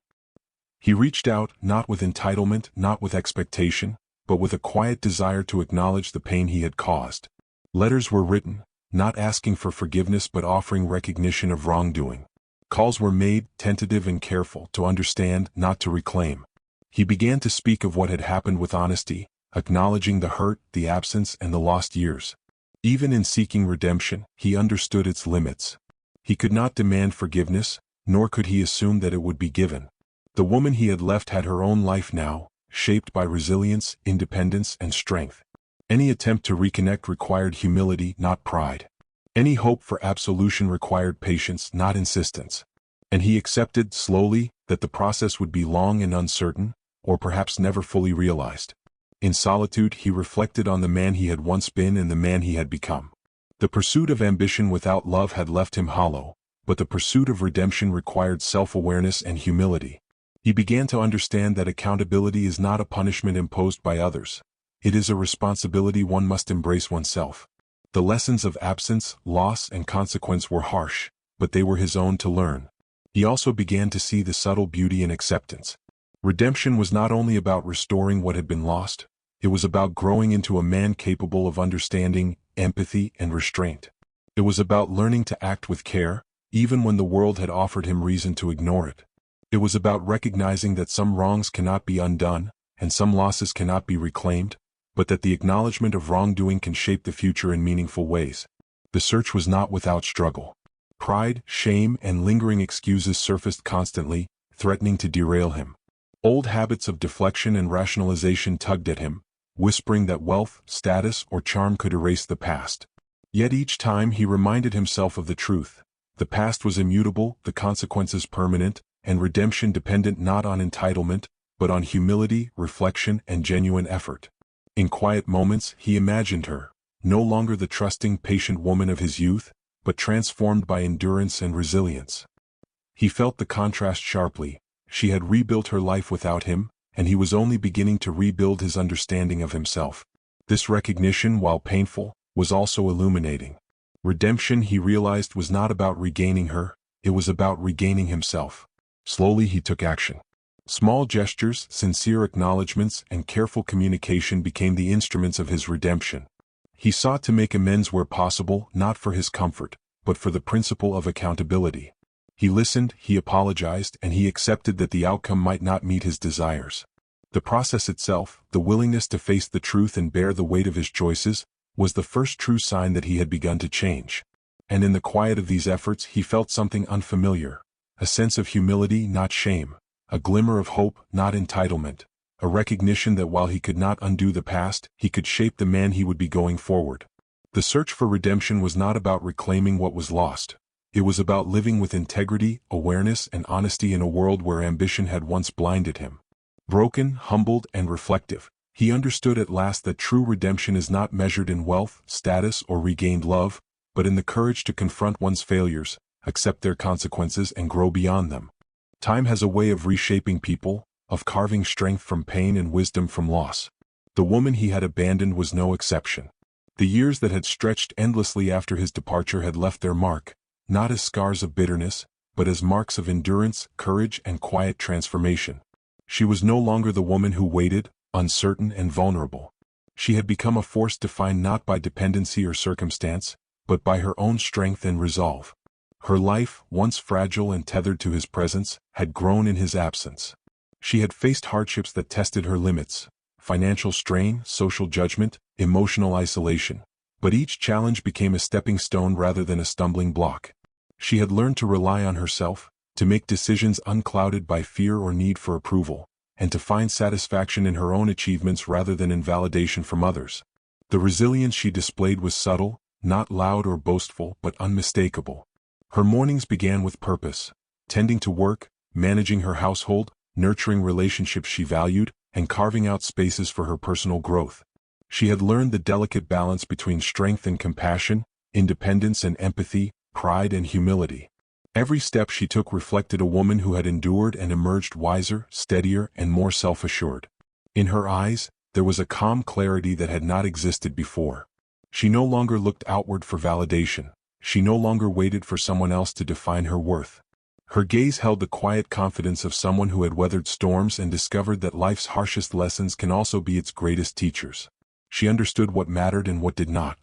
He reached out, not with entitlement, not with expectation, but with a quiet desire to acknowledge the pain he had caused. Letters were written, not asking for forgiveness but offering recognition of wrongdoing. Calls were made, tentative and careful, to understand, not to reclaim. He began to speak of what had happened with honesty, acknowledging the hurt, the absence, and the lost years. Even in seeking redemption, he understood its limits. He could not demand forgiveness, nor could he assume that it would be given. The woman he had left had her own life now, shaped by resilience, independence, and strength. Any attempt to reconnect required humility, not pride. Any hope for absolution required patience, not insistence. And he accepted, slowly, that the process would be long and uncertain, or perhaps never fully realized. In solitude, he reflected on the man he had once been and the man he had become. The pursuit of ambition without love had left him hollow, but the pursuit of redemption required self-awareness and humility. He began to understand that accountability is not a punishment imposed by others. It is a responsibility one must embrace oneself. The lessons of absence, loss, and consequence were harsh, but they were his own to learn. He also began to see the subtle beauty in acceptance. Redemption was not only about restoring what had been lost, it was about growing into a man capable of understanding, empathy, and restraint. It was about learning to act with care, even when the world had offered him reason to ignore it. It was about recognizing that some wrongs cannot be undone, and some losses cannot be reclaimed, but that the acknowledgement of wrongdoing can shape the future in meaningful ways. The search was not without struggle. Pride, shame, and lingering excuses surfaced constantly, threatening to derail him. Old habits of deflection and rationalization tugged at him, whispering that wealth, status, or charm could erase the past. Yet each time he reminded himself of the truth. The past was immutable, the consequences permanent, and redemption dependent not on entitlement, but on humility, reflection, and genuine effort. In quiet moments, he imagined her, no longer the trusting, patient woman of his youth, but transformed by endurance and resilience. He felt the contrast sharply. She had rebuilt her life without him, and he was only beginning to rebuild his understanding of himself. This recognition, while painful, was also illuminating. Redemption, he realized, was not about regaining her, it was about regaining himself. Slowly he took action. Small gestures, sincere acknowledgments, and careful communication became the instruments of his redemption. He sought to make amends where possible, not for his comfort, but for the principle of accountability. He listened, he apologized, and he accepted that the outcome might not meet his desires. The process itself, the willingness to face the truth and bear the weight of his choices, was the first true sign that he had begun to change. And in the quiet of these efforts he felt something unfamiliar, a sense of humility, not shame, a glimmer of hope, not entitlement, a recognition that while he could not undo the past, he could shape the man he would be going forward. The search for redemption was not about reclaiming what was lost. It was about living with integrity, awareness, and honesty in a world where ambition had once blinded him. Broken, humbled, and reflective, he understood at last that true redemption is not measured in wealth, status, or regained love, but in the courage to confront one's failures, accept their consequences, and grow beyond them. Time has a way of reshaping people, of carving strength from pain and wisdom from loss. The woman he had abandoned was no exception. The years that had stretched endlessly after his departure had left their mark, not as scars of bitterness, but as marks of endurance, courage, and quiet transformation. She was no longer the woman who waited, uncertain and vulnerable. She had become a force defined not by dependency or circumstance, but by her own strength and resolve. Her life, once fragile and tethered to his presence, had grown in his absence. She had faced hardships that tested her limits: financial strain, social judgment, emotional isolation. But each challenge became a stepping stone rather than a stumbling block. She had learned to rely on herself, to make decisions unclouded by fear or need for approval, and to find satisfaction in her own achievements rather than in validation from others. The resilience she displayed was subtle, not loud or boastful but unmistakable. Her mornings began with purpose, tending to work, managing her household, nurturing relationships she valued, and carving out spaces for her personal growth. She had learned the delicate balance between strength and compassion, independence and empathy, pride and humility. Every step she took reflected a woman who had endured and emerged wiser, steadier, and more self-assured. In her eyes, there was a calm clarity that had not existed before. She no longer looked outward for validation. She no longer waited for someone else to define her worth. Her gaze held the quiet confidence of someone who had weathered storms and discovered that life's harshest lessons can also be its greatest teachers. She understood what mattered and what did not.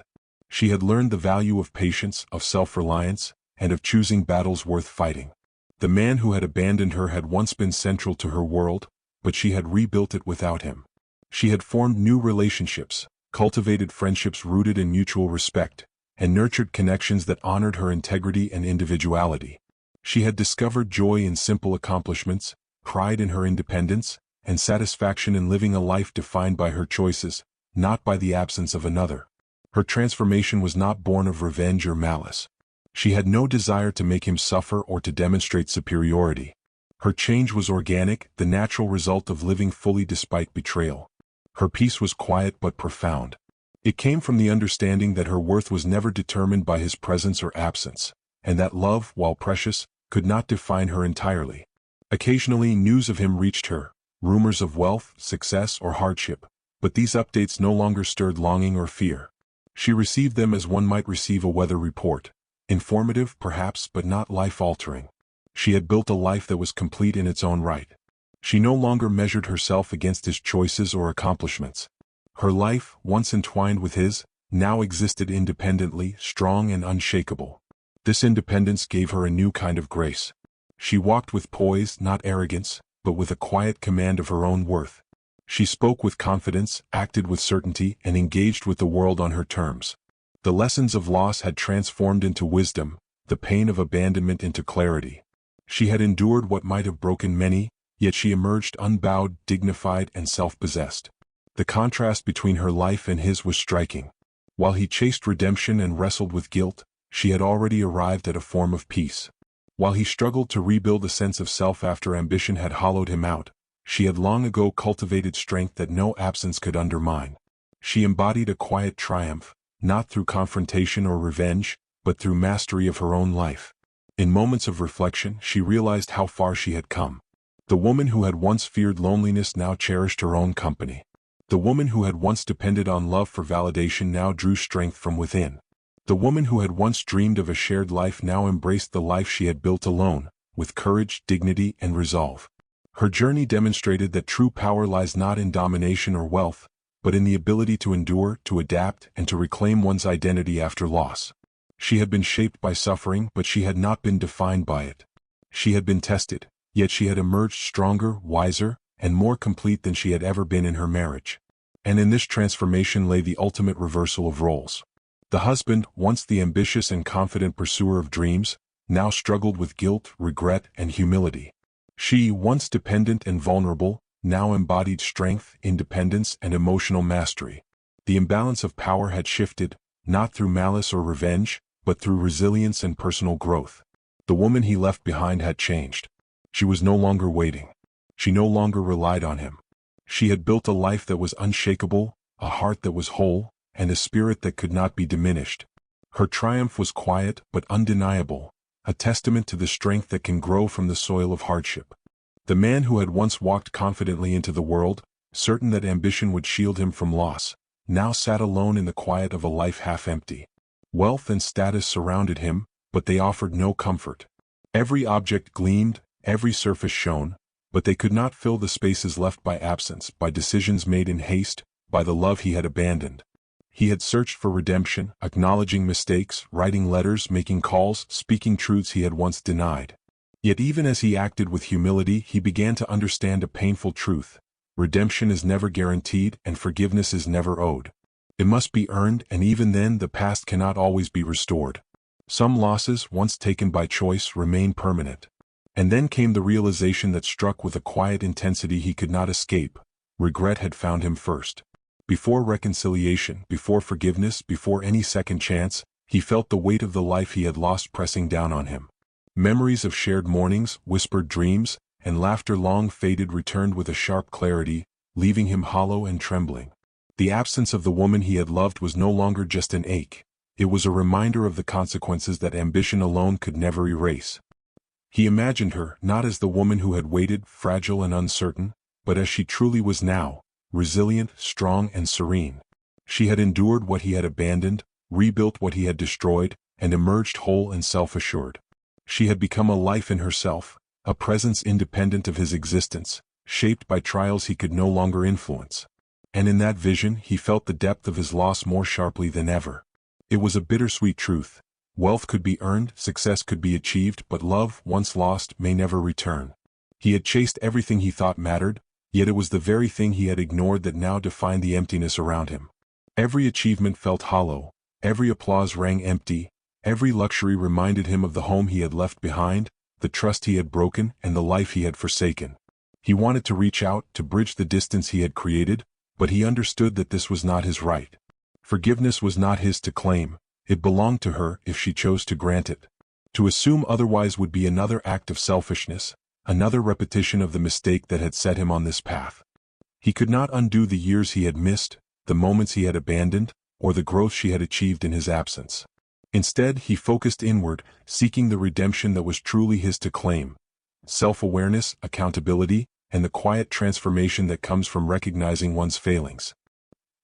She had learned the value of patience, of self-reliance, and of choosing battles worth fighting. The man who had abandoned her had once been central to her world, but she had rebuilt it without him. She had formed new relationships, cultivated friendships rooted in mutual respect, and nurtured connections that honored her integrity and individuality. She had discovered joy in simple accomplishments, pride in her independence, and satisfaction in living a life defined by her choices, not by the absence of another. Her transformation was not born of revenge or malice. She had no desire to make him suffer or to demonstrate superiority. Her change was organic, the natural result of living fully despite betrayal. Her peace was quiet but profound. It came from the understanding that her worth was never determined by his presence or absence, and that love, while precious, could not define her entirely. Occasionally news of him reached her, rumors of wealth, success, or hardship, but these updates no longer stirred longing or fear. She received them as one might receive a weather report, informative perhaps but not life-altering. She had built a life that was complete in its own right. She no longer measured herself against his choices or accomplishments. Her life, once entwined with his, now existed independently, strong and unshakable. This independence gave her a new kind of grace. She walked with poise, not arrogance, but with a quiet command of her own worth. She spoke with confidence, acted with certainty, and engaged with the world on her terms. The lessons of loss had transformed into wisdom, the pain of abandonment into clarity. She had endured what might have broken many, yet she emerged unbowed, dignified, and self-possessed. The contrast between her life and his was striking. While he chased redemption and wrestled with guilt, she had already arrived at a form of peace. While he struggled to rebuild a sense of self after ambition had hollowed him out, she had long ago cultivated strength that no absence could undermine. She embodied a quiet triumph, not through confrontation or revenge, but through mastery of her own life. In moments of reflection, she realized how far she had come. The woman who had once feared loneliness now cherished her own company. The woman who had once depended on love for validation now drew strength from within. The woman who had once dreamed of a shared life now embraced the life she had built alone, with courage, dignity, and resolve. Her journey demonstrated that true power lies not in domination or wealth, but in the ability to endure, to adapt, and to reclaim one's identity after loss. She had been shaped by suffering, but she had not been defined by it. She had been tested, yet she had emerged stronger, wiser, and more complete than she had ever been in her marriage. And in this transformation lay the ultimate reversal of roles. The husband, once the ambitious and confident pursuer of dreams, now struggled with guilt, regret, and humility. She, once dependent and vulnerable, now embodied strength, independence, and emotional mastery. The imbalance of power had shifted, not through malice or revenge, but through resilience and personal growth. The woman he left behind had changed. She was no longer waiting. She no longer relied on him. She had built a life that was unshakable, a heart that was whole, and a spirit that could not be diminished. Her triumph was quiet but undeniable, a testament to the strength that can grow from the soil of hardship. The man who had once walked confidently into the world, certain that ambition would shield him from loss, now sat alone in the quiet of a life half empty. Wealth and status surrounded him, but they offered no comfort. Every object gleamed, every surface shone, but they could not fill the spaces left by absence, by decisions made in haste, by the love he had abandoned. He had searched for redemption, acknowledging mistakes, writing letters, making calls, speaking truths he had once denied. Yet even as he acted with humility, he began to understand a painful truth. Redemption is never guaranteed, and forgiveness is never owed. It must be earned, and even then the past cannot always be restored. Some losses, once taken by choice, remain permanent. And then came the realization that struck with a quiet intensity he could not escape. Regret had found him first. Before reconciliation, before forgiveness, before any second chance, he felt the weight of the life he had lost pressing down on him. Memories of shared mornings, whispered dreams, and laughter long faded returned with a sharp clarity, leaving him hollow and trembling. The absence of the woman he had loved was no longer just an ache. It was a reminder of the consequences that ambition alone could never erase. He imagined her, not as the woman who had waited, fragile and uncertain, but as she truly was now, resilient, strong and serene. She had endured what he had abandoned, rebuilt what he had destroyed, and emerged whole and self-assured. She had become a life in herself, a presence independent of his existence, shaped by trials he could no longer influence. And in that vision he felt the depth of his loss more sharply than ever. It was a bittersweet truth. Wealth could be earned, success could be achieved, but love, once lost, may never return. He had chased everything he thought mattered, yet it was the very thing he had ignored that now defined the emptiness around him. Every achievement felt hollow, every applause rang empty, every luxury reminded him of the home he had left behind, the trust he had broken, and the life he had forsaken. He wanted to reach out, to bridge the distance he had created, but he understood that this was not his right. Forgiveness was not his to claim, it belonged to her if she chose to grant it. To assume otherwise would be another act of selfishness, another repetition of the mistake that had set him on this path. He could not undo the years he had missed, the moments he had abandoned, or the growth she had achieved in his absence. Instead, he focused inward, seeking the redemption that was truly his to claim. Self-awareness, accountability, and the quiet transformation that comes from recognizing one's failings.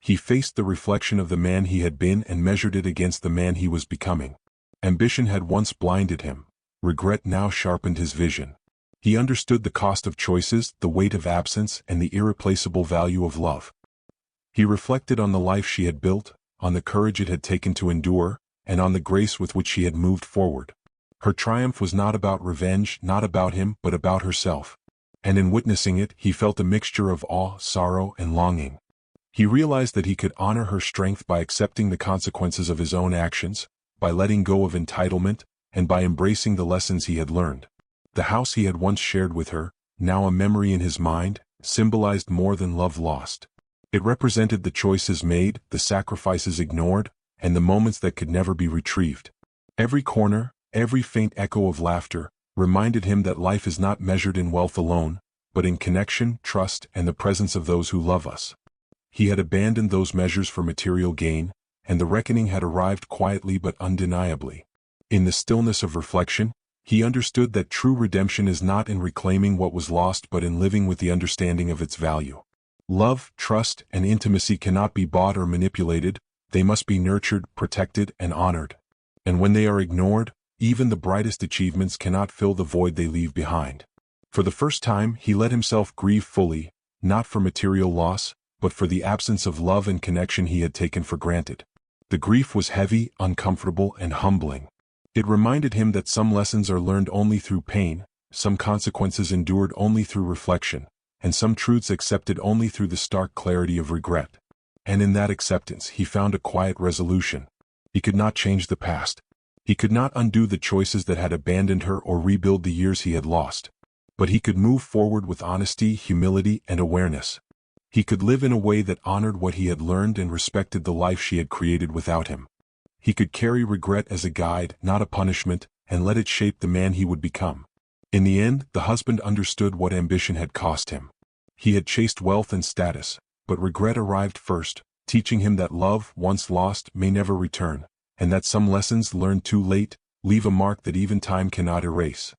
He faced the reflection of the man he had been and measured it against the man he was becoming. Ambition had once blinded him. Regret now sharpened his vision. He understood the cost of choices, the weight of absence, and the irreplaceable value of love. He reflected on the life she had built, on the courage it had taken to endure, and on the grace with which she had moved forward. Her triumph was not about revenge, not about him, but about herself. And in witnessing it, he felt a mixture of awe, sorrow, and longing. He realized that he could honor her strength by accepting the consequences of his own actions, by letting go of entitlement, and by embracing the lessons he had learned. The house he had once shared with her, now a memory in his mind, symbolized more than love lost. It represented the choices made, the sacrifices ignored, and the moments that could never be retrieved. Every corner, every faint echo of laughter, reminded him that life is not measured in wealth alone, but in connection, trust, and the presence of those who love us. He had abandoned those measures for material gain, and the reckoning had arrived quietly but undeniably. In the stillness of reflection, he understood that true redemption is not in reclaiming what was lost but in living with the understanding of its value. Love, trust, and intimacy cannot be bought or manipulated, they must be nurtured, protected, and honored. And when they are ignored, even the brightest achievements cannot fill the void they leave behind. For the first time, he let himself grieve fully, not for material loss, but for the absence of love and connection he had taken for granted. The grief was heavy, uncomfortable, and humbling. It reminded him that some lessons are learned only through pain, some consequences endured only through reflection, and some truths accepted only through the stark clarity of regret. And in that acceptance he found a quiet resolution. He could not change the past. He could not undo the choices that had abandoned her or rebuild the years he had lost. But he could move forward with honesty, humility, and awareness. He could live in a way that honored what he had learned and respected the life she had created without him. He could carry regret as a guide, not a punishment, and let it shape the man he would become. In the end, the husband understood what ambition had cost him. He had chased wealth and status, but regret arrived first, teaching him that love, once lost, may never return, and that some lessons learned too late leave a mark that even time cannot erase.